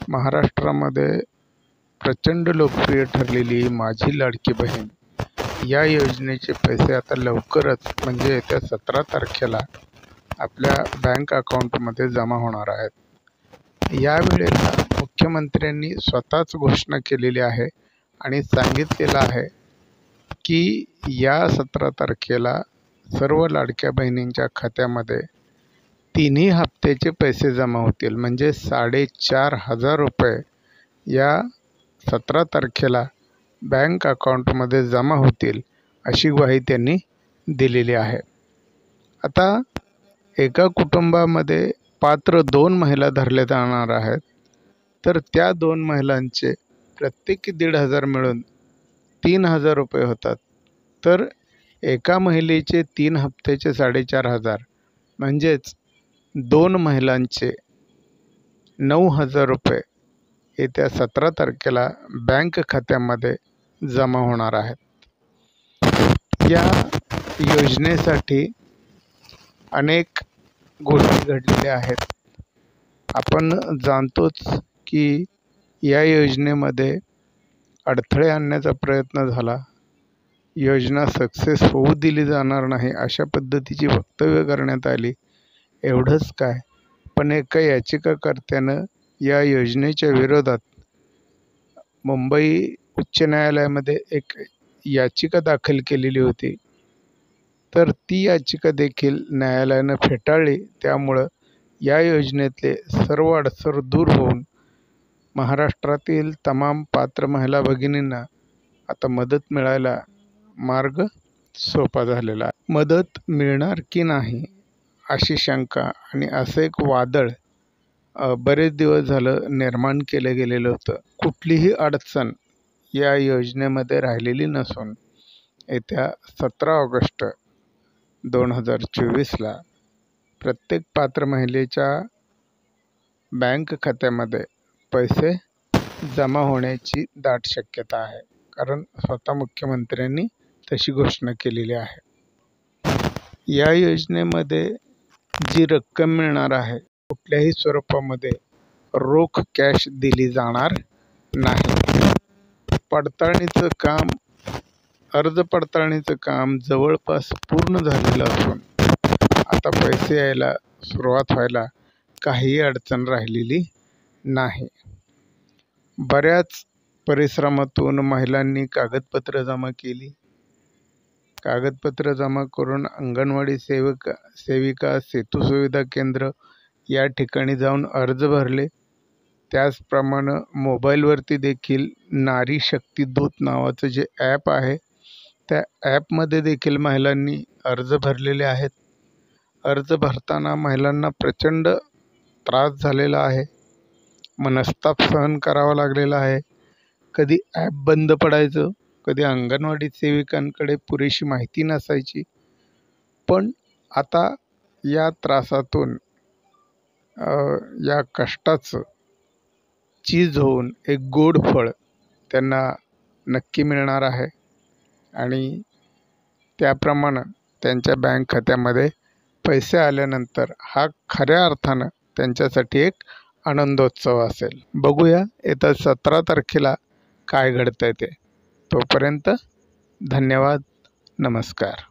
महाराष्ट्रामध्ये प्रचंड लोकप्रिय ठरलेली माझी लाडकी बहीण या योजनेचे पैसे आता लवकरच म्हणजे येत्या 17 तारखेला आपल्या बँक अकाउंटमध्ये जमा होणार आहेत। यावेळेला मुख्यमंत्र्यांनी स्वतःच घोषणा केलेली आहे आणि सांगितलेलं आहे की या 17 तारखेला सर्व लाडक्या बहिणींच्या खात्यामध्ये तिन्ही हप्त्याचे पैसे जमा होतील, म्हणजे 4,500 रुपये या 17 तारखेला बँक अकाउंटमध्ये जमा होतील अशी ग्वाही त्यांनी दिलेली आहे। आता एका कुटुंबामध्ये पात्र 2 महिला धरल्या जाणार आहेत, तर त्या 2 महिलांचे प्रत्येकी 1,500 मिळून 3,000 रुपये होतात। तर एका महिलेचे 3 हप्त्याचे 4,500 म्हणजेच 2 महिलांचे 9,000 रुपये येत्या 17 तारखेला बँक खात्यामध्ये जमा होणार आहेत। या योजनेसाठी अनेक गोष्टी घडलेल्या आहेत। आपण जाणतोच की या योजनेमध्ये अडथळे आणण्याचा प्रयत्न झाला, योजना सक्सेस होऊ दिली जाणार नाही अशा पद्धतीची वक्तव्य करण्यात आली। एवढंच काय, पण एका याचिकाकर्त्यानं या योजनेच्या विरोधात मुंबई उच्च न्यायालयामध्ये एक याचिका दाखल केलेली होती, तर ती याचिका देखील न्यायालयानं फेटाळली। त्यामुळं या योजनेतले सर्व अडसर दूर होऊन महाराष्ट्रातील तमाम पात्र महिला भगिनींना आता मदत मिळायला मार्ग सोपा झालेला आहे। मदत मिळणार की नाही अशी शंका आणि असं एक वादळ बरेच दिवस झालं निर्माण केलं गेलेलं होतं। कुठलीही अडचण या योजनेमध्ये राहिलेली नसून येत्या 17 ऑगस्ट 2024ला प्रत्येक पात्र महिलेच्या बँक खात्यामध्ये पैसे जमा होण्याची दाट शक्यता आहे, कारण स्वतः मुख्यमंत्र्यांनी तशी घोषणा केलेली आहे। या योजनेमध्ये जी रक्कम मिळणार आहे कुठल्याही स्वरूपामध्ये रोख कॅश दिली जाणार नाही। पडताळणीचं काम, अर्ज पडताळणीचं काम जवळपास पूर्ण झालेलं असून आता पैसे यायला सुरुवात व्हायला काहीही अडचण राहिलेली नाही। बऱ्याच परिश्रमातून महिलांनी कागदपत्र जमा केली। कागदपत्र जमा करून अंगणवाडी सेविका, सेतू सुविधा केंद्र या ठिकाणी जाऊन अर्ज भरले। त्याचप्रमाणे मोबाईलवरती देखील नारी शक्ती दूत नावाचं जे ॲप आहे, त्या ॲपमध्ये देखील महिलांनी अर्ज भरलेले आहेत। अर्ज भरताना महिलांना प्रचंड त्रास झालेला आहे, मनस्ताप सहन करावा लागलेला आहे। कधी ॲप बंद पडायचं, कधी अंगणवाडी सेविकांकडे पुरेशी माहिती नसायची। पण आता या त्रासातून या कष्टाचं चीज होऊन एक गोड फळ त्यांना नक्की मिळणार आहे आणि त्याप्रमाणे त्यांच्या बँक खात्यामध्ये पैसे आल्यानंतर हा खऱ्या अर्थानं त्यांच्यासाठी एक आनंदोत्सव असेल। बघूया येत्या 17 तारखेला काय घडतंय ते। तोपर्यंत धन्यवाद, नमस्कार।